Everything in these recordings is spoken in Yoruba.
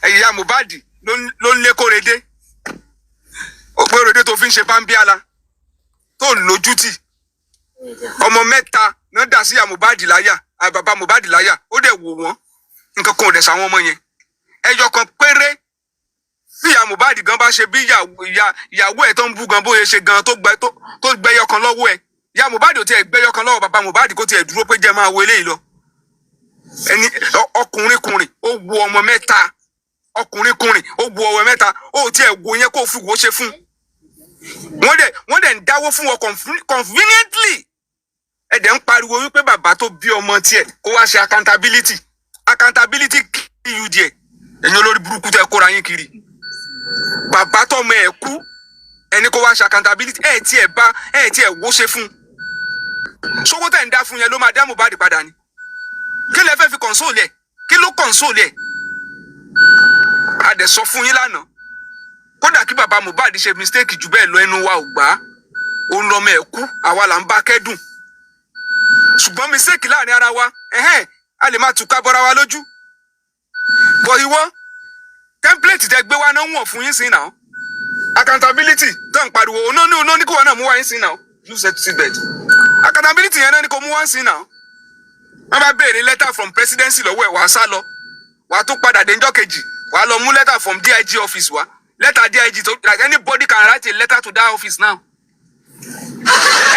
ìyá Mohbad ló ń lé Kórèdé Kórèdé tó fi ń ṣe bámbíàlà tó lójútì ọmọ mẹ́ta náà dà sí ìyá Mohbad láyà bàbá Mohbad láyà ó dẹ̀ wò wọ́n nǹkan kan ò dẹ̀ sáwọn ọmọ yẹn ẹyọ kan péré bí ìyá Mohbad gan bá ṣe bí ìyàwó ẹ̀ tó ń bú gan bóyá ṣe gan tó gbẹyọ kan lọ́wọ́ ẹ̀ ìyá Mohbad ò tiẹ̀ gbẹyọ kan lọ́wọ́ bàbá Mohbad kó tiẹ̀ dúró pé jẹ́ máa wo eléyìí lọ ẹni ọkùnrin ó wo ọmọ mẹ́ta ọkùnrin ó wo ọmọ mẹ́ta ó tiẹ̀ wo yẹn kó fi wo ṣe fún wọ́n dẹ̀ ń dáwó fún wọn conveniently ẹ dẹ̀ ń pariwo wípé bàbá tó bí ọmọ tiẹ̀ kó wá ṣe accountability kí you there ẹ̀yin olórí burúkú tẹ́ kóra yín kiri bàbá tọmọ ẹ̀ kú ẹni kó wá ṣe accountability ẹ̀ tiẹ̀ wo ṣe fún ṣówó tẹ̀ ń dá fún yẹn ló máa dá Mohbad padà ni kí lẹ fẹ́ fi console ẹ̀ kí ló console ẹ̀ a dẹ̀ sọ fún yín lánàá kódà kí bàbá Mohbad ṣe mistake jù bẹ́ẹ̀ lọ ẹnu wa ò gbà òun lọmọ ẹ̀ kú àwa là ń bá kẹ́dùn ṣùgbọ́n mistake láàrin ara wa a lè máa tùká bọ́ra wa lójú bọ̀ ìwọ template tẹ gbé wá náà wọ̀n fún yín sí náà accountability tó ń pariwo oní kí wọn náà mú wá yín sí náà you said seatbelt accountability yẹn náà ni kò mú wá sí náà wọn bá béèrè letter from presidency lọ́wọ́ ẹ̀ wàá sá lọ wàá tún padà dénjọ́ kejì wàá lọ mú letter from DIG office wá letter DIG to like anybody can write a letter to that office now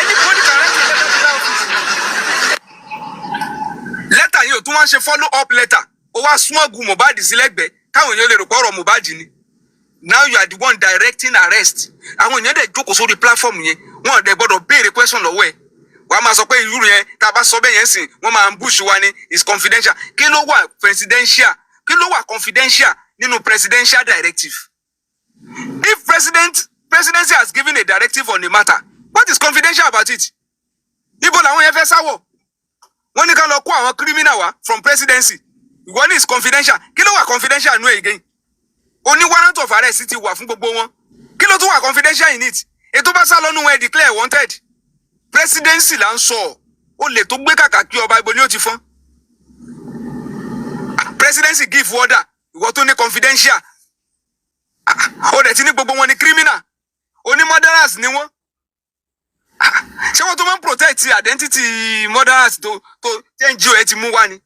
anybody can write a letter to that office letter yìí ò tún wá ṣe follow up letter ó wá smọ́ọ̀gù Mohbad sí lẹ́gbẹ̀ẹ́ káwọn èèyàn lè rò pọ̀rọ̀ Mohbad ni now you are the one directing arrest àwọn èèyàn dẹ̀ jókòó sórí platform yẹn wọn dẹ̀ gbọ́dọ̀ béèrè question lọ́wọ́ ẹ̀ wàá máa sọ pé irú yẹn tá a bá sọ bẹ́ẹ̀ yẹn sìn wọ́n máa ń bush wa ni is confidential kí ló wà confidential nínú presidential directive if presidency has given a directive on a matter what is confidential about it ibo làwọn yẹn fẹ́ sáwọ̀ wọ́n ní ká lọ kó àwọn criminal wá from presidency ìwọ ní is confidential kí ló wà confidential nú ẹ̀ again oní warrant of arrest ti wà fún gbogbo wọn kí ló tún wà confidential in it ètò bá sá lọ́nù wọn ẹ̀ declare wanted presidency là ń sọ ó lè tó gbé kàkà kí ọba ibo ni ó ti fọ́n presidency give order ìwọ tó ní confidential ó dẹ̀ ti ní gbogbo wọn ní criminal oní murderers ni wọ́n ṣé wọ́n tó máa ń protect identity murderers tó NGO ẹ ti mú wá ni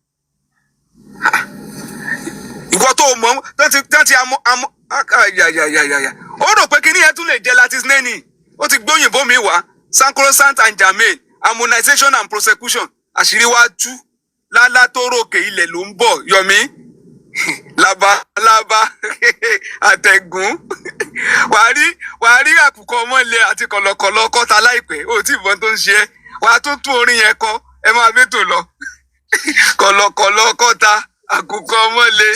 ìwọ tó mọ̀ tán ti amọ̀ ó rò pé kíní ẹ tún lè jẹ́ latis neni ó ti gbóyìnbó mi wá sacrosanct and germain harmonization and prosecution àṣírí wa tú lálá tó ròkè ilẹ̀ ló ń bọ̀ Yomi labalábá àtẹ̀gùn wàá rí àkùkọ ọmọlẹ̀ àti kọ̀lọ̀kọ̀lọ̀ kọ́ta láìpẹ́ ó tí ìbọn tó ń ṣe wàá tún orin yẹn kọ ẹ máa bẹ́tò lọ kọ̀lọ̀kọ̀lọ̀ kọ́ta àkùkọ ọmọlẹ̀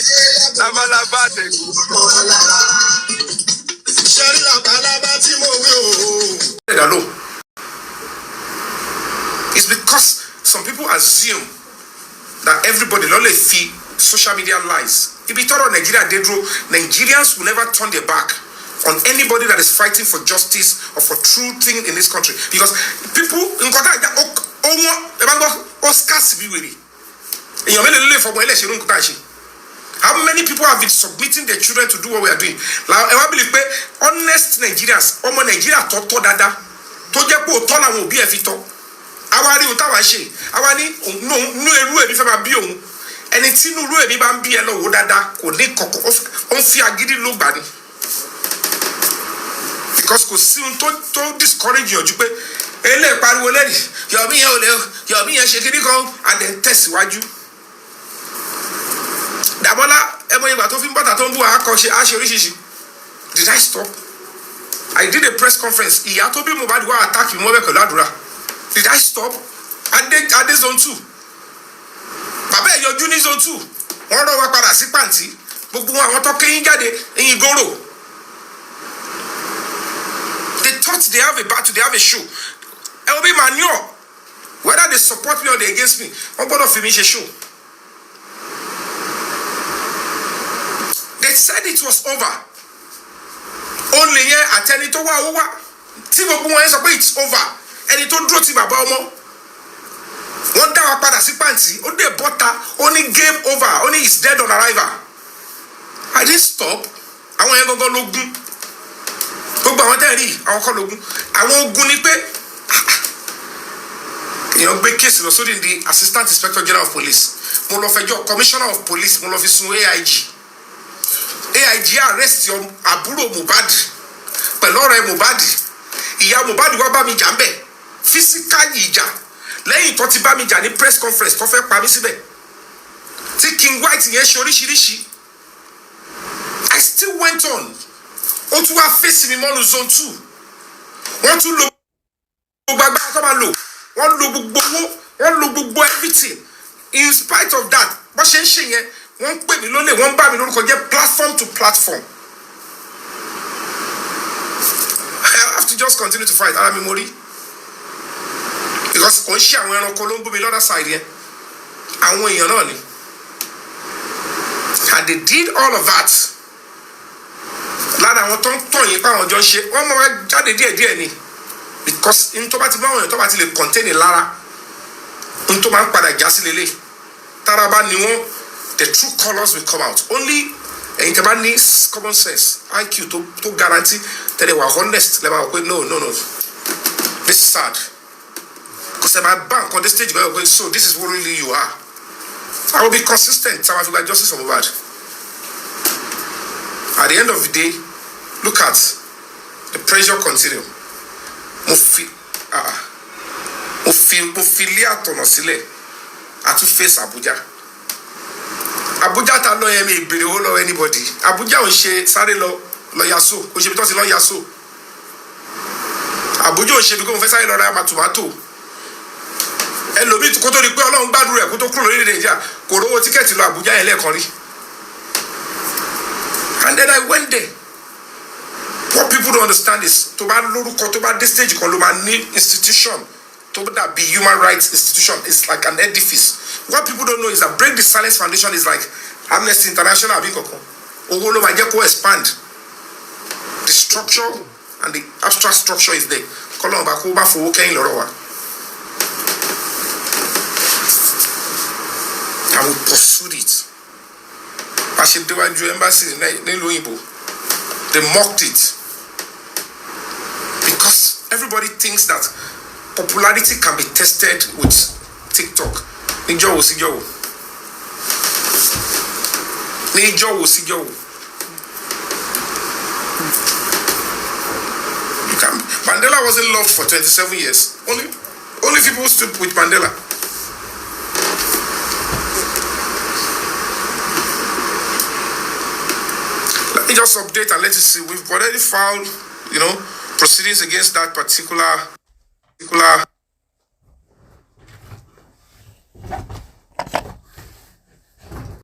labalábá àtẹ̀gùn. ṣẹ́rí labalábá tí mo wí o. It's because some people assume that everybody only feed social media lies. If you thought Nigeria did rule, Nigerians will never turn their back on anybody that is fighting for justice or for true thing in this country. Because people in contact how many people have been submitting their children to do what we are doing? I believe honest Nigerians, Nigeria toto dada, to je po to lawon obi e fi to. Àwa rí ohun táwa ṣe àwa ní nú eru èmi fẹ́ máa bí òun ẹni tí inú eru èmi bá ń bí ẹ lọ́wọ́ dáadáa kò ní kọ̀kọ̀ ó ń fi agídí ló gbà ní because kò sí ohun tó discourage yànjú pé eléyìí pariwo lẹ́yìn Yomi yẹn ò lè Yomi yẹn ṣe kíní kan àdé ń tẹ̀síwájú Dàbọ́lá ẹmọ ìgbà tó fi ń bọ́tà tó ń bú àkọ́ṣe àṣẹ oríṣiríṣi did I stop? I did a press conference ìyá tó bí Mohbad wá attack mi mọ́ bẹ́ẹ̀ pẹ̀lú àdúrà. Did I stop? Adé zone 2. Bàbá ẹ̀ yọjú ní zone 2. Wọ́n rọ́ wa padà sí pàǹtí. Gbogbo àwọn tó kéyìn jáde ẹ̀yìn gòrò. They thought they have a battle, they have a show. Ẹ will be manure. Whether they support me or they against me, wọ́n gbọ́dọ̀ fi mi ṣe show. They said it was over. Only yẹn àtẹni tó wá owó wá. Tí gbogbo wọn yẹn sọ pé it's over. Ẹni tó dúró ti bàbá ọmọ wọ́n dá wa padà sí pàǹtí ó dé bọ́ta ó ní game over ó ní is dead on arrival didn't stop. Àwọn yẹn gangan lógún. Gbogbo àwọn tẹ́ rí àwọn kọ́ lógún. Àwọn ogun ni pé èèyàn gbé kéèsì lọ sórí di assistant inspector general of police. Mo lọ fẹjọ́ commissioner of police, mo lọ fi sun AIG. AIG arrest àbúrò Mohbad pẹ̀lú ọ̀rẹ́ Mohbad. Ìyá Mohbad wá bá mi jà ń bẹ̀. Physical ìjà. Lẹ́yìn tó ti bá mi jà ní press conference tó fẹ́ pa mí síbẹ̀. Tí King White yẹn ṣe oríṣiríṣi. I still went on. Ó tún wá face mi mọ́nu zone 2. Wọ́n tún lo gbogbo agbára tó máa lò. Wọ́n lo gbogbo owó. Wọ́n lo gbogbo everything. In spite of that, bó ṣe ń ṣe yẹn, wọ́n pè mí lólè, wọ́n bá mi lórúkọ jẹ́ platform to platform. I have to just continue to fight. Ara mi mo rí. Because kò ń ṣe àwọn ẹranko ló ń bú mi lọ́dà side yẹn. Àwọn èèyàn náà ni. And they did all of that. Lára àwọn tó ń tọ̀ yín pé àwọn jọ ń ṣe, wọ́n máa jáde díẹ̀díẹ̀ ni. Because n tó bá ti bá àwọn èèyàn tó bá ti lè contain lára, n tó máa ń padà já sí lélẹ̀. Tára bá ní wọ́n, the true colours will come out. Only ẹ̀yin tẹ́ bá ní common sense, IQ to guarantee that they were honest. Lẹ́bàá wọ̀ pé no. This is sad. Because ẹ máa bá nǹkan dé stage bẹ́ẹ̀ wọ̀ pé so this is who really you are. I will be consistent. Time I feel like justice for Mohbad. At the end of the day, look at the pressure continue. Mo fi lé àtọ̀nà sílẹ̀. A tún face Abuja. Abuja ta lọ yẹn mi ìbèrè owó lọ́wọ́ anybody. Abuja ò ń ṣe sáré lọ yaso. Kò ṣe bí tó ti lọ yaso. Abuja ò ń ṣe bí kò mo fẹ́ sáré lọ ra tomato. Ẹlòmíì kó tó di pé Ọlọ́run gbàdúrà ẹ̀ kó tó kúrò lórí Nàìjíríà kò rówó tíkẹ́ẹ̀tì lọ Abuja yẹn lẹ́ẹ̀kan rí. And then I went there. What people don't understand is tó bá lórúkọ tó bá dé stage kan ló máa ní institution tó bá dàbí human rights institution. It's like an edifice. What people don't know is that Break the Silence Foundation is like Amnesty International àbí kankan. Owó ló máa jẹ́ kó expand. The structure and the abstract structure is there. Kọ́lọ́n bá kó bá fowó kẹ́yìn lọ́rọ̀ wa. I will pursue it. I should do a embassy in Luimbo. They mocked it. Because everybody thinks that popularity can be tested with TikTok. Nijo. Mandela wasn't loved for 27 years. Only people stood with Mandela. Let me just update and let you see. We've already filed, proceedings against that particular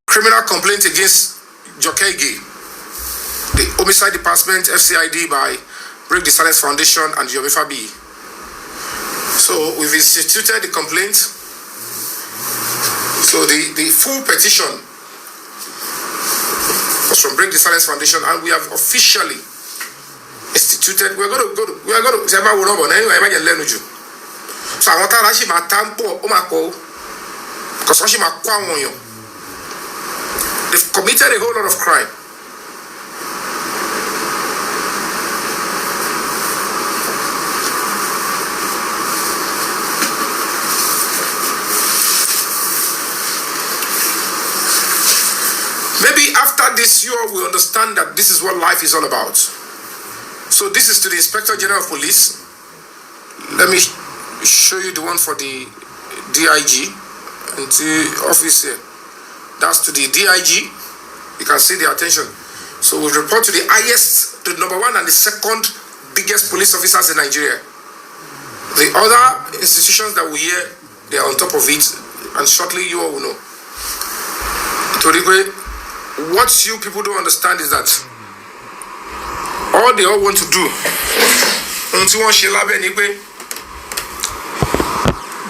criminal complaint against Jokege, the Homicide Department, FCID, by Break the Silence Foundation and Yomi Fabiyi. So we've instituted the complaint. So the full petition was from Break the Silence Foundation, and we have officially instituted. We are going to. So I want to actually my tampo because they've committed a whole lot of crime. Maybe after this, you all will understand that this is what life is all about. So this is to the Inspector General of Police. Let me show you the one for the DIG and the office here. That's to the DIG. You can see the attention. So we report to the highest, the number one and the second biggest police officers in Nigeria. The other institutions that we hear, they are on top of it, and shortly you all will know. What you people don't understand is that all they all want to do,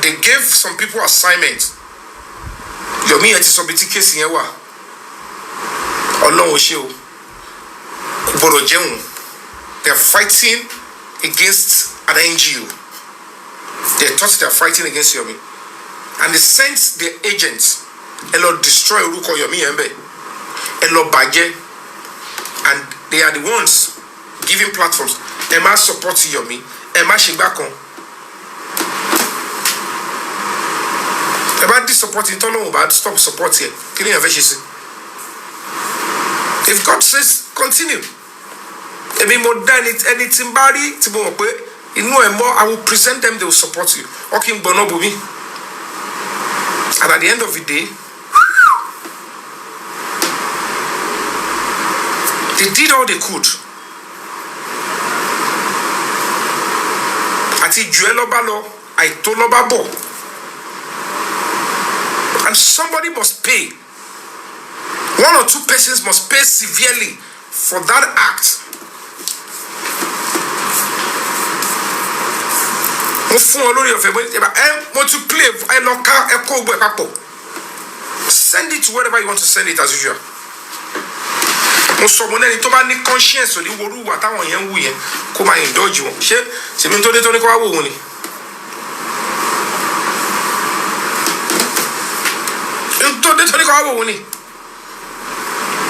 they gave some people assignments. Yomi ati submit case yẹn wà. Ọlọ́run ṣe o. Gbọ́dọ̀ jẹun. They are fighting against an NGO. They thought they are fighting against Yomi, and they sent their agents. Ẹ lọ destroy orúkọ Yomi yẹn bẹ́ẹ̀. Ẹ lọ bàjẹ́. and they are the ones giving platforms. Am I supporting Yomi? Am I Shigakon? About this supporting, about stop supporting. If God says continue, I will present them, they will support you. Okay, Bonobomi. And at the end of the day, they did all they could. Ati Juelobalo, I Tolobabo. And somebody must pay. One or two persons must pay severely for that act. Send it to wherever you want to send it as usual. Conscience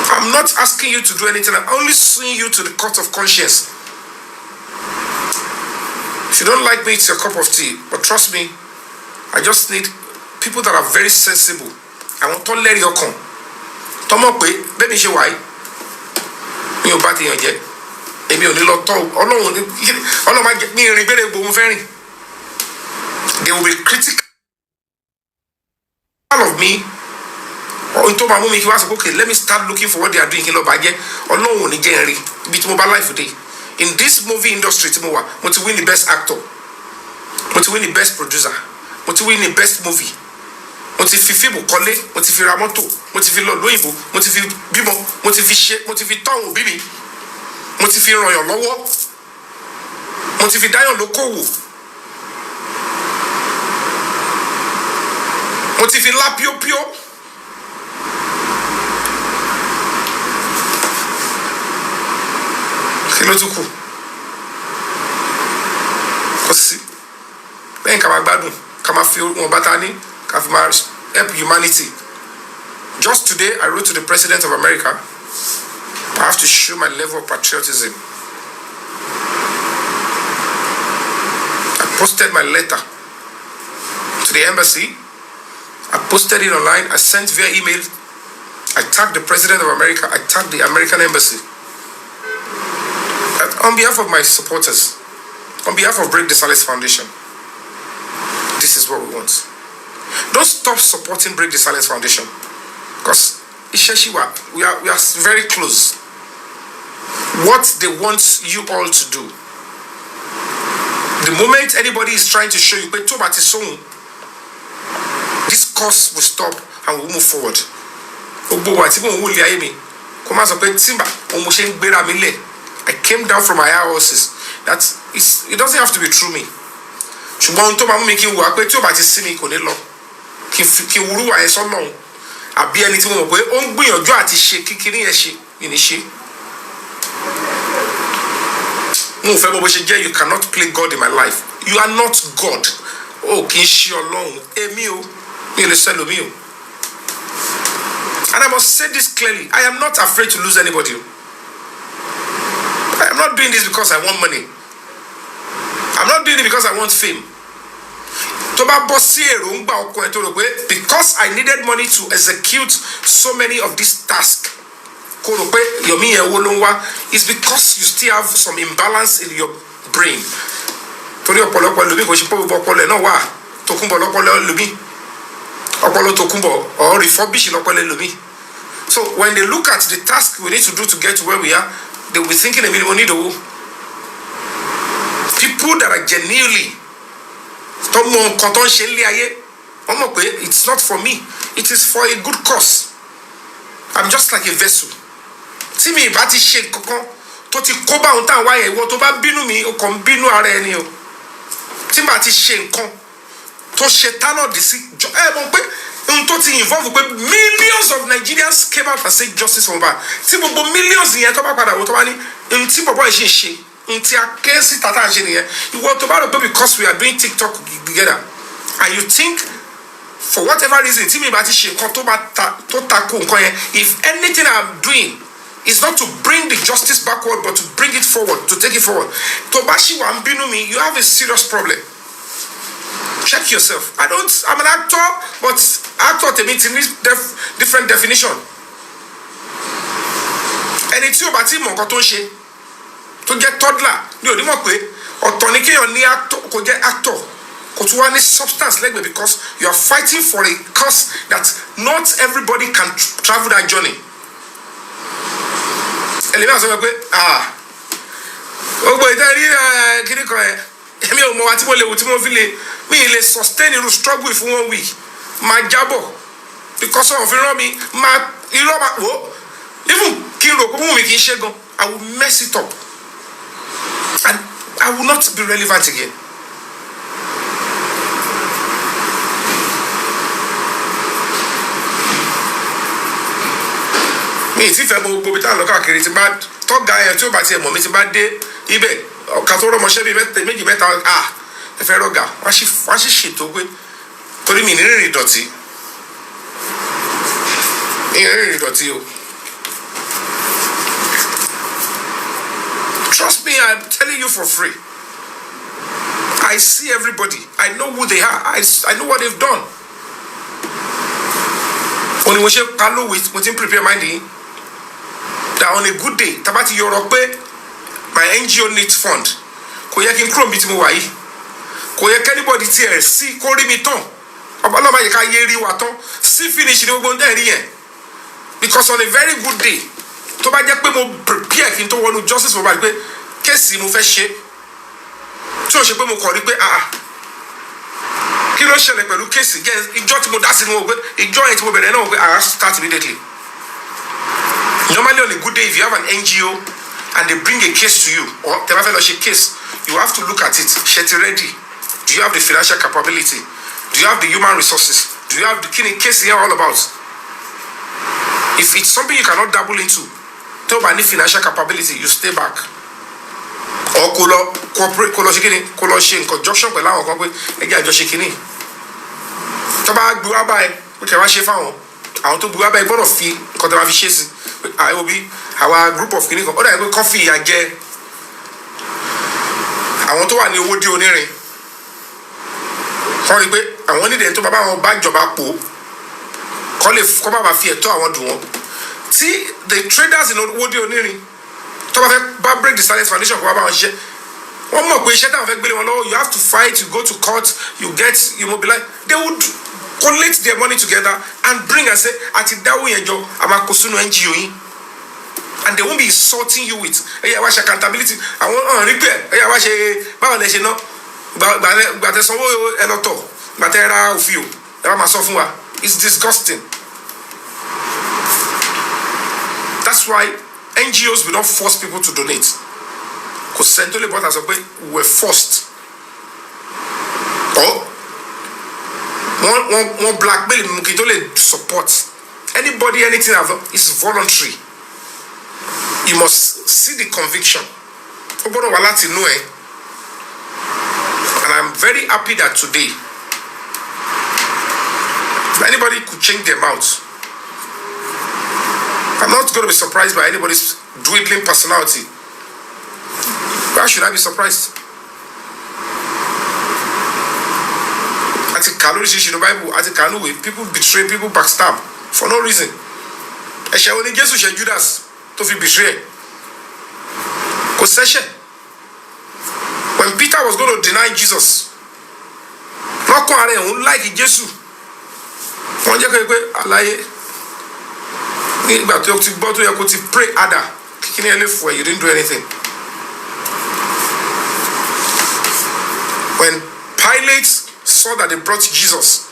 I'm not asking you to do anything. I'm only suing you to the court of conscience. If you don't like me, it's your cup of tea. But trust me, I just need people that are very sensible. I want to let you come. Tomo pe, baby she why? You party on jet. Maybe only lot talk. All of my get me rebellion boom very. They will be critical of me. Or into my mommy, he was okay. Let me start looking for what they are doing. Hello, budget. Or no one again. Bit mobile life today. In this movie industry, Timowa, want to win the best actor, want to win the best producer, want to win the best movie. Want to fi film kole, want to fi ramoto, want to fi lo loyinbo, want to fi bimo, want to fi share, want to fi town bibi, want to fi ran yan lọ́wọ́, want to fi dayan lókòwò, want to fi la pio pio. Lotuku. Kosi. Then kama gbadun, kama feel mo batani, kama help humanity. Just today, I wrote to the President of America. I have to show my level of patriotism. I posted my letter to the embassy. I posted it online. I sent via email. I tagged the President of America. I tagged the American embassy. On behalf of my supporters, on behalf of Break the Silence Foundation, this is what we want. Don't stop supporting Break the Silence Foundation, because we are very close. What they want you all to do, the moment anybody is trying to show you, this course will stop and we'll move forward. I came down from my high horses. It doesn't have to be true me. Ṣùgbọ́n tó máa mú mi kí n wà pé tí ó bá ti sí mi kò ní lọ. Kí n wúrú wà yẹn sọ́nà. Àbí ẹni tí mo mọ̀ pé ó ń gbìyànjú àti ṣe kíkiri yẹn ṣe ní ṣe. Mo fẹ́ bó ṣe jẹ́, you cannot play God in my life. You are not God. Oh, kì í ṣe Ọlọ́run. Èmi o, mi ò lè sẹ́lò mi o. And I must say this clearly. I am not afraid to lose anybody. I am not doing this because I want money. I'm not doing it because I want fame. Because I needed money to execute so many of these tasks. It's because you still have some imbalance in your brain. Or refurbish. So when they look at the task we need to do to get to where we are, they will be thinking a minimum need people that are genuinely it's not for me, it is for a good cause. I'm just like a vessel. See me bati shade kokon to ti koba untan wa yen wo to ba binu mi o kon binu ara eni o ti bati shade nkan to shetano disi mo pe to ti involve pe millions of Nigerians came out and said justice for Mohbad. Ti gbogbo millions yen to ba pada wo to ba ni nti bobo se se nti akesi tata se niyen iwo to ba ro pe because we are doing TikTok together and you think for whatever reason ti mi ba ti se nkan to ba to tako nkan yen, if anything I'm doing is not to bring the justice backward, but to bring it forward, to take it forward. Tobashi Wambinumi, you have a serious problem. Check yourself. I'm an actor, but actor to me needs different definition. And it's you about him to get toddler. You know, or Tonike or near actor could get actor. Could one substance like because you are fighting for a cause that not everybody can travel that journey. Me sustain a struggle for 1 week. My jabo because of me, my even I will mess it up and I will not be relevant again. Me if I go be down local create bad talk guy and two bad say mommy bad day ibe katoro mo se bi meji meta e fe roga wa si shito pe tori mi ni rin idoti o. Trust me, I'm telling you for free. I see everybody. I know who they are. I know what they've done. Only when you can with prepare mind that on a good day, tabati Europe, my NGO needs fund. Koyakin Chrome bit mo wayi. Koyak anybody here see kori mi ton. Obaloma ye ka yeri waton. See finish ni gbogbo nde ri yen. Because on a very good day, tó bá jẹ́ pé mo prepare kí n tó wọnú justice mo bá rí pé kéèsì mo fẹ́ ṣe tí ó ṣe pé mo kọ̀ rí pé kí ló ṣẹlẹ̀ pẹ̀lú kéèsì ìjọ tí mo dá sí ni mo pé ìjọ yẹn tí mo bẹ̀rẹ̀ náà mo pé I start immediately. Normally on a good day if you have an NGO and they bring a case to you or tẹ́ bá fẹ́ lọ ṣe case you have to look at it. Ṣé ti ready? Do you have the financial capability? Do you have the human resources? Do you have the case here all about? If it's something you cannot dabble into, to any financial capability, you stay back. Or cooperate, in conjunction with our company, again, just shaking it. Toba Guabai, we can rush found. I want to Guabai, both of fee, because I will be our group of clinical. Or I go coffee again. I want to want you would do nearing. I wanted them to buy our bag job up. Call it come up fear to I want to see the traders in Odi Oniri. To break the silence foundation for about one more question you have to fight, you go to court, you mobilize. They would collect their money together and bring and say, at that way and NGO. And they won't be insulting you with accountability. I want repair. It's disgusting. That's why NGOs will not force people to donate. Because Centrally Bought as a way were forced. Or one blackmail support. Anybody, anything is voluntary. You must see the conviction. And I'm very happy that today anybody could change their mouth. I'm not going to be surprised by anybody's dwindling personality. Why should I be surprised? At the Bible, at the people betray, people backstab for no reason. Judas to be betrayed. When Peter was going to deny Jesus, not like Jesus. Wọ́n jẹ́ pé àlàyé nígbà tó ti gbọ́ tó yẹ kó ti pray harder kíkíní ẹ lè fún ẹ you didn't do anything. When Pilate saw that they brought Jesus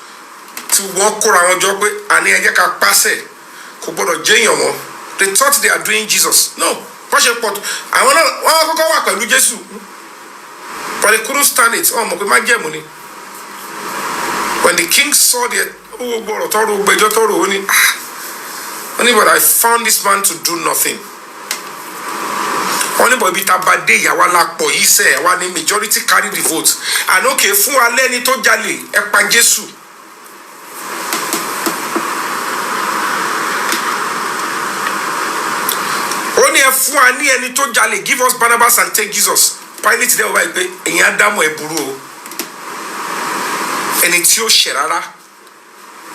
to wọ́n kóra wọn jọ pé àní ẹ jẹ́ ká pàṣẹ kò gbọ́dọ̀ jẹ́yàn wọn they thought they are doing Jesus. No wọ́n ṣe pọ̀ àwọn náà wọ́n kọ́kọ́ wà pẹ̀lú Jésù but they couldn't stand it. Mọ̀ pé má jẹ́ mu ni. When the king saw the but I found this man to do nothing. Only boy bita bade ya wala po yi se wa ni majority carry the vote. And okay fún alẹ́ ni tó jalè ẹ pa Jésù. Only a fún wa ní ẹni tó jalè, give us Barnabas and take Jesus. Pilate dẹ́ wọ́n báyìí pé ẹ̀yin Ádámù ẹ̀ burú o. Ẹni tí ó ṣẹ̀ rárá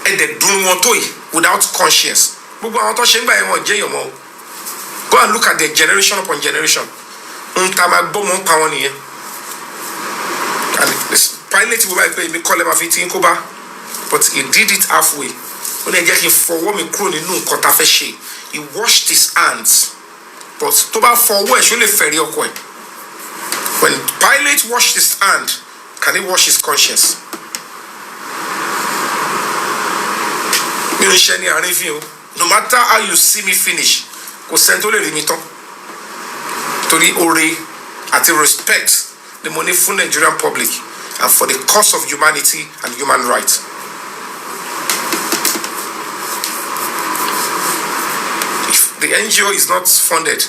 ẹ̀dẹ̀ dùn wọn tó yìí without conscience. Gbogbo àwọn tó ṣe ń gbà yẹn wọn jẹ́ èèyàn mọ́ o. Go and look at their generation upon generation. Ta máa gbọ́ mọ́ ń pa wọn nìyẹn. And Pilate wọ́n báyìí pé èmi kọ́ lẹ́ máa fi tí ń kó bá. But he did it halfway. Ó ní ẹ jẹ́ kí n fọwọ́ mi kúrò nínú nǹkan tá a fẹ́ ṣe. He washed his hands. But tó bá fọwọ́ ẹ̀ ṣó lè fẹ̀rí ọkọ ẹ̀. When Pilate washed his hand, can he wash his conscience? Mi ò ń ṣe ní àárín fi o. No matter how you see me finish, kò sẹ́ni tó lè rí mi tán. Torí oore àti respect ni mo ní fún Nigerian public and for the cause of humanity and human rights. If the NGO is not funded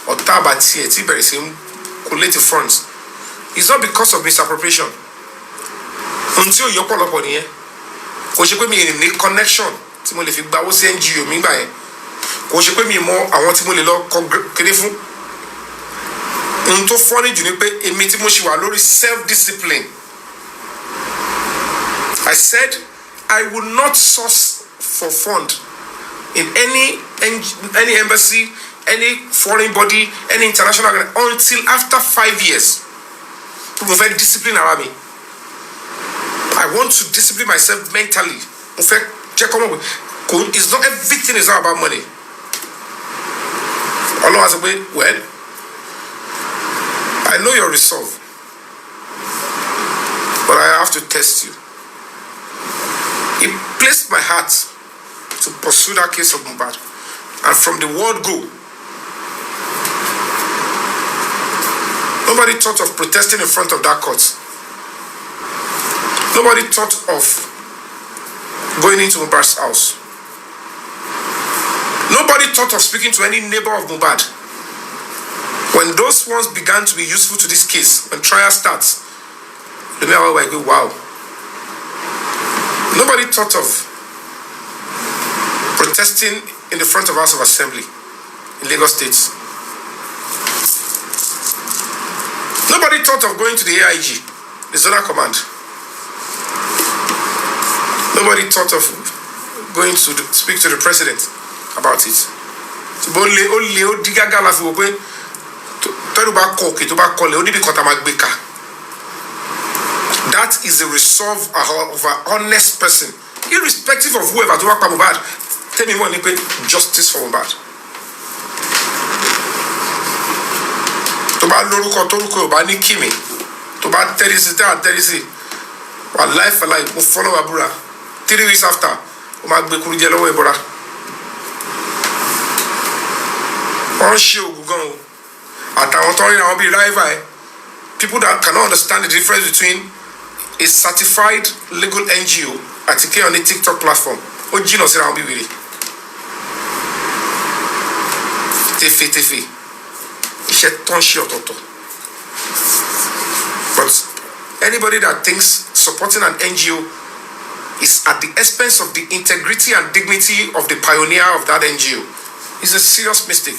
or tabati eti bẹ̀rẹ̀ sí collate funds, it's not because of misappropriation. Ohun tí ó yọ pọ̀lọpọ̀ nìyẹn. Kò ṣe pé mi ní connection tí mo lè fi gbawó sí NGO mi gbà yẹn. Kò ṣe pé mi mọ àwọn tí mo lè lọ kéde fún. Ohun tó funny jù ni pé èmi tí mo ṣì wà lórí self-discipline. I said I will not source for fund in any embassy, any foreign body, any international until after 5 years. Mo fẹ́ discipline ara mi. I want to discipline myself mentally. Mo fẹ́ jẹ́ kọ́ mọ̀ pé it's not everything is not about money. Ọlọ́run sọ pé well, I know your resolve, but I have to test you. He placed my heart to pursue that case of Mohbad, and from the word go, nobody thought of protesting in front of that court. Nobody thought of going into Mohbad's house. Nobody thought of speaking to any neighbor of Mohbad. When those ones began to be useful to this case, when trial starts, the mayor will go, wow. Nobody thought of protesting in the front of House of Assembly in Lagos State. Nobody thought of going to the AIG, the Zonal Command. Nobody thought of going to speak to the president about it. That is the resolve of an honest person, irrespective of whoever to work for Mohbad. Tell me one justice for Mohbad. To ba lórúkọ torúkọ ba ní kimi, to ba terisi, wa life for life, mo follow abura. 3 weeks after, o ma gbé kuru jẹ lọ́wọ́ Ìbọ̀rà. Wọ́n ṣe ògùn gan o. Àtàwọn tó ń rí àwọn bíi rival people that cannot understand the difference between a certified legal NGO àti kí on a TikTok platform. Ó jìnnà sí àwọn bíi wèrè. Tefe. Iṣẹ́ tó ń ṣe ọ̀tọ̀ọ̀tọ̀. But anybody that thinks supporting an NGO is at the expense of the integrity and dignity of the pioneer of that NGO is a serious mistake.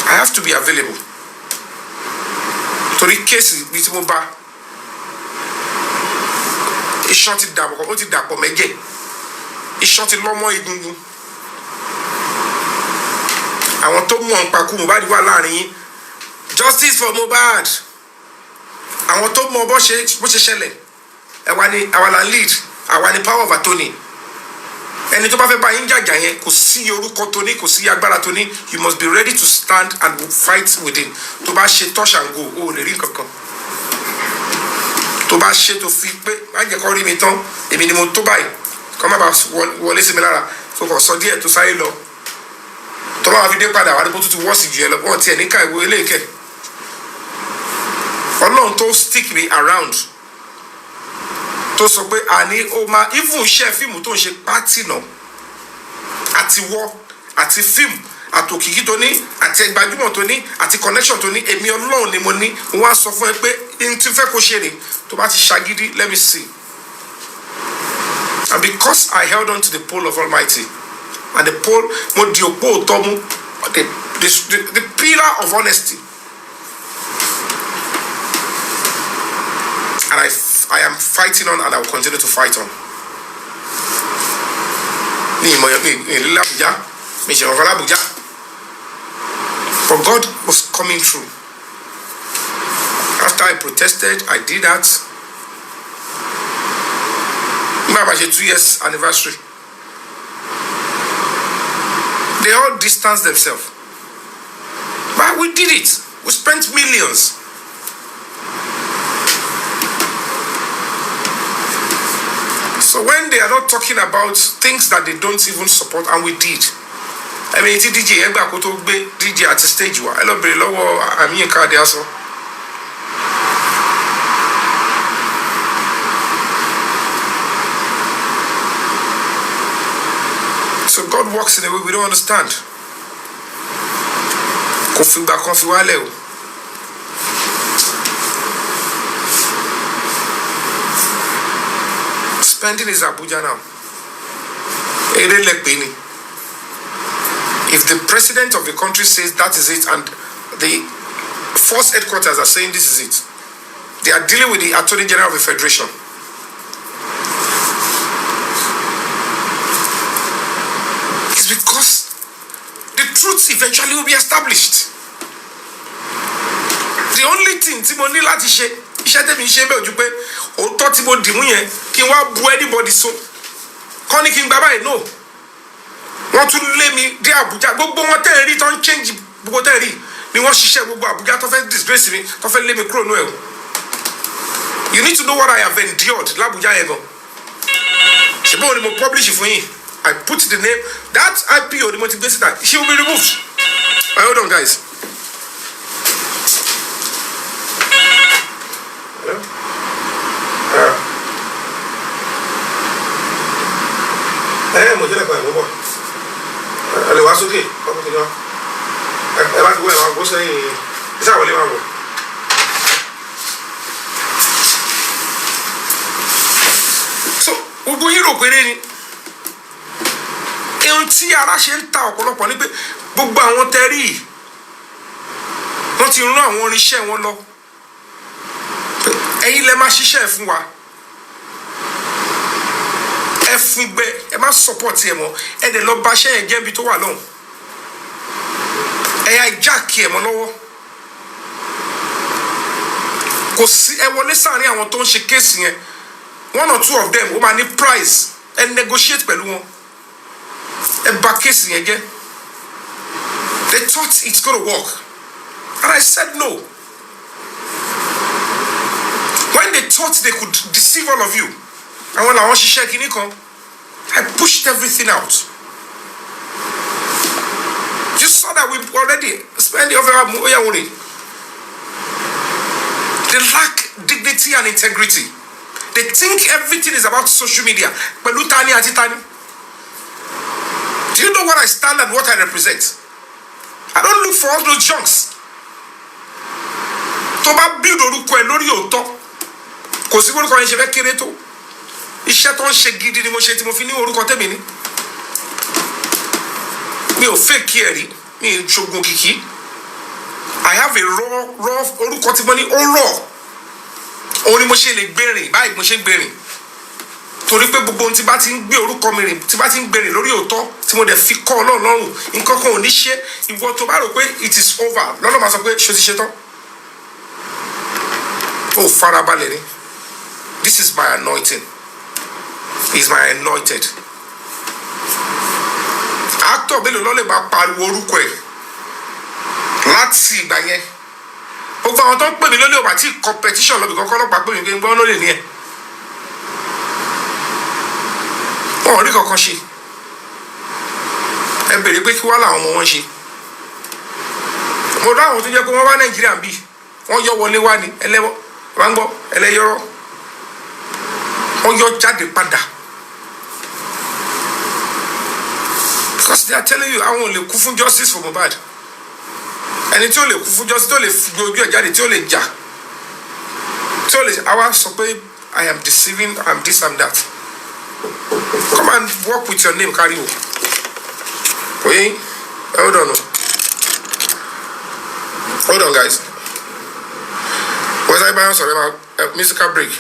I have to be available. Torí kéèsì bí tí mo bá iṣan ti dàpọ̀ ó ti dàpọ̀ mẹ́jẹ̀ iṣan ti lọ́mọ egungun àwọn tó mọ̀ nípa kú Mohbad wà láàrin yín justice for Mohbad àwọn tó mọ̀ bó ṣe ṣẹlẹ̀ àwa la lead àwa ni power of attorney ẹni tó bá fẹ́ bá yín jàjà yẹn kò sí orúkọ tó ní kò sí agbára tó ní you must be ready to stand and fight with him. Tó bá ṣe touch and go o lè rí kankan tó bá ṣe tó fi pé má jẹ́ kó rí mi tán èmi ni mo tó báyìí kó má bàa wọlé sí mi lára tó kàn sọ díẹ̀ tó sáré lọ tó bá wà fi dé padà wà ní bó tútù wọ́ọ̀sì jù ẹ lọ wọ́n tiẹ̀ ní ká ìwé eléèkẹ́ Ọlọ́run tó stick me around tó sọ pé àní ó máa even iṣẹ́ fíìmù tó ń ṣe pátì náà àti wọ́ àti fíìmù àtòkìkí tó ní àti ẹgbàjúmọ̀ tó ní àti connection tó ní èmi Ọlọ́run ni mo ní wọ́n á sọ fún ẹ pé n ti fẹ́ kó ṣe rè tó bá ti ṣagídí let me see. And because I held on to the pole of Almighty and the pole mo di òpó òtọ́ mú the pillar of honesty. And I am fighting on, and I will continue to fight on. But God was coming through. After I protested, I did that. Remember, 2 years anniversary. They all distanced themselves. But we did it. We spent millions. So when they are not talking about things that they don't even support, and we did. I mean, it's DJ Egba Koto Gbe DJ at the stage. I love very low. I mean, card also. So God works in a way we don't understand. Spending is Abuja now. If the president of the country says that is it, and the force headquarters are saying this is it, they are dealing with the Attorney General of the Federation. It's because the truth eventually will be established. The only thing Timoni láti ṣe, iṣẹ́ tèmi ṣe bẹ́ẹ̀ ojú pé òótọ́ tí mo dìmú yẹn kí n wá bu anybody so. Kọ́ ni kí n gbà báyìí no. Wọ́n tún lé mi dé Abuja. Gbogbo wọn tẹ́ ẹ̀ rí tó ń change gbogbo tẹ́ ẹ̀ rí ni wọ́n ṣiṣẹ́ gbogbo Abuja tó fẹ́ disgrace mi tó fẹ́ lé mi kúrò nú ẹ̀ o. You need to know what I have endured l'Abuja yẹn gan. Ṣé báwo ni mo publish fún yín? I put the name, that IPO the motivation that she will be removed. Hold on, guys. Hello? Mo jẹ́ lẹ́kọ̀ọ́ ẹ̀mú bọ̀. Ẹ lè wá sókè, ọkùnrin kìíní wá. Ẹ bá ti wọ ẹ̀wọ̀n àgbó sẹ́yìn iṣẹ́ àwọlé máa bọ̀. So, gbogbo yín rò péré ni. Ohun tí ara ṣe ń ta ọ̀pọ̀lọpọ̀ ni pé gbogbo àwọn tẹ́rí wọ́n ti rán àwọn oníṣẹ́ wọn lọ. Ẹ̀yin lẹ máa ṣiṣẹ́ fún wa. Ẹ fún igbe, ẹ má support ẹ mọ́. Ẹ dẹ̀ lọ bá ṣẹ́ yẹn jẹ́ ibi tó wà lọ́hùn. Ẹ yá ìjáàkì ẹ mọ́ lọ́wọ́. Kò sí ẹ wọlé sáàrin àwọn tó ń ṣe kéèsì yẹn. 1 or 2 of them ó máa ní price. Ẹ negotiate pẹ̀lú wọn. Back case again. They thought it's going to work. And I said no. When they thought they could deceive all of you, and when I was shaking, I pushed everything out. You saw that we already spent the overall money. They lack dignity and integrity. They think everything is about social media. Pelutani atitani. Do you know what I stand and what I represent? I don't look for all those junks. To ba build orúkọ ẹ lórí òótọ́. Kò sí orúkọ yẹn ṣe fẹ́ kéré tó. Iṣẹ́ tó ń ṣe gidi ni mo ṣe tí mo fi ní orúkọ tèmi ni. Mi ò fake ẹ rí. Mi ò ṣogun kìkì. I have a raw orúkọ tí mo ní ó raw. Òun ni mo ṣe lè gbèrìn báyìí mo ṣe gbèrìn. Torí pé gbogbo ohun tí bá ti ń gbé orúkọ mi rìn tí bá ti ń gbèrìn lórí òótọ́ tí mo dẹ̀ fi kọ́ Ọlọ́run lọ́rùn nǹkan kan ò ní ṣe ìwọ tó bá rò pé it is over lọ́nà máa sọ pé ṣe ti ṣe tán. Ó farabalẹ̀ ni. This is my anointing. He is my anointed. Actor mélòó ló lè máa pariwo orúkọ ẹ̀ láti ìgbà yẹn. Gbogbo àwọn tó ń pè mí lólè òbá tí competition lọ́bì kọ́kọ́ lọ́pàá pè mí kí n gbọ́ lólè ní ẹ̀. Wọ́n ò rí kankan ṣe. Ẹ bèrè pé kí wá làwọn ọmọ wọn ṣe. Mo dá àwọn tó jẹ́ pé wọ́n wá Nàìjíríà bí wọ́n yọ wọlé wá ní ẹlẹ́wọ́ wá ń gbọ́ ẹlẹ́yọrọ́. Wọ́n yọ jáde padà. Because they are telling you àwọn ò lè kú fún justice for Mohbad. Ẹni tí ó lè kú fún justice tó lè gbé ojú ẹ̀ jáde tí ó lè jà. Tí ó lè àwa sọ pé I am deceiving, I am this, I am that. Come and work with your name, carry on. Okay? Hold on. Hold on, guys. Was I buying sorry about musical break?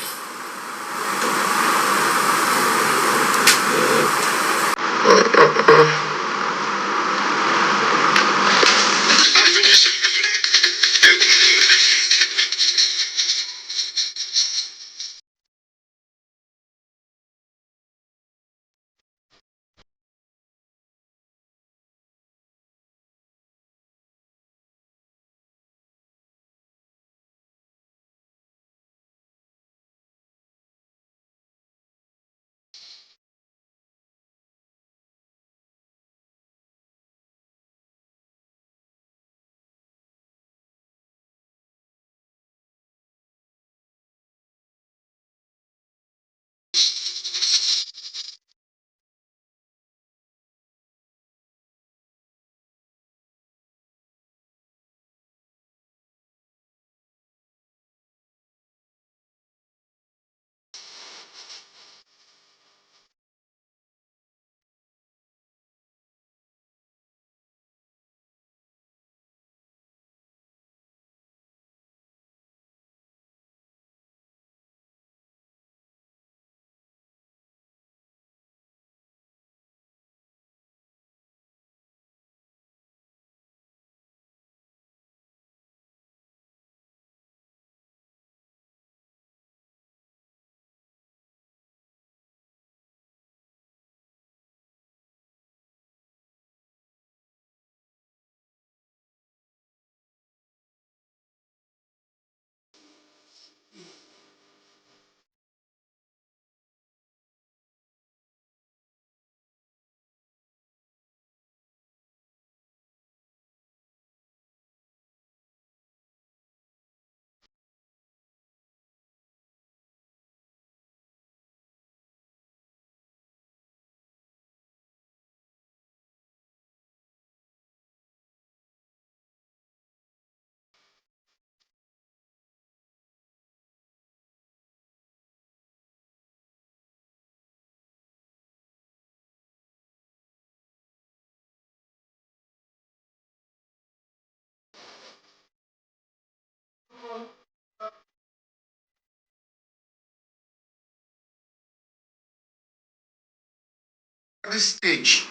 At this stage,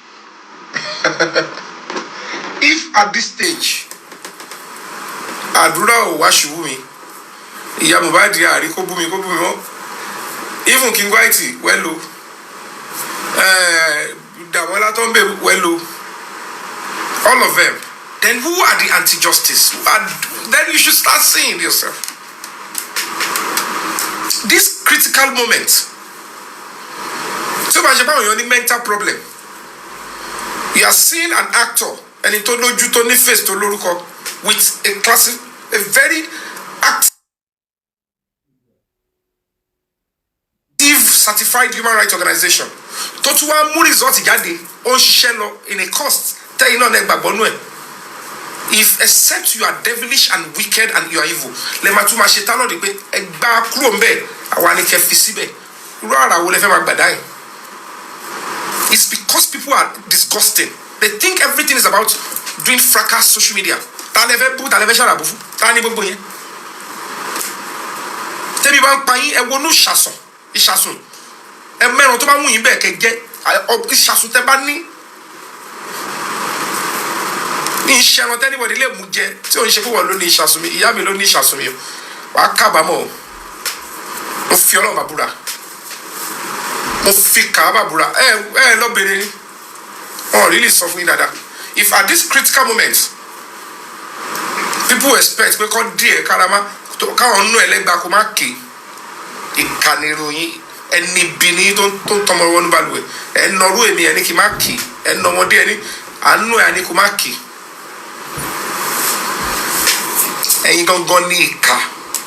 if at this stage, àdúrà ò wá ṣubú mi, ìyá Mohbad àrí kó bú mi mọ́, even King Whitey well o, Dàmọ́lá tó ń bẹ̀ well o, all of them, then who are the anti-justice? Then you should start seeing yourself. This critical moment, so much about your mental problem. You are seeing an actor and it told you to face to loruko with a classic, a very active certified human rights organization. Totuwa mu result jáde on shelo in a cost. Tell you no if except you are devilish and wicked and you are evil, le matuma shetano de pe egba kuro nbe awa ni ke fi síbẹ̀. Ru ara wo le fe ma gbada yin. It's because people are disgusting. They think everything is about doing fracas social media. Ta le fe bu, ta le fe shara bu fu. Ta ni gbogbo yen. Tebi ba npa yin e wonu ìṣàsùn. E meron tó bá wù yín be ke je ìṣàsùn tẹ́ bá ní. Ní ìṣẹ̀ràn anybody lè mú jẹ tí ó ń ṣe pé wọ́n ló ní ìṣàsùn mi. Ìyá mi ló ní ìṣàsùn mi. Wàá kábàámọ̀. Mo fi Ọlọ́run bá búra. Mo fi Káàbà búra. Lọ bèrè ni. Oh, really sọ fún yín dáadáa. If at this critical moment, people expect pé kọ́ díẹ̀ karama káwọn nú ẹlẹ́gbàá kó má ké. Ìkànnì ìròyìn ẹni bìíní tó ń tọmọ wọn ní balùwẹ̀. Ẹnọrú èmi ẹni kì í má ké. Ẹnọmọdé ẹni àánú ẹ̀ ẹni kò má ké. Ẹ̀yin gangan ní ìka.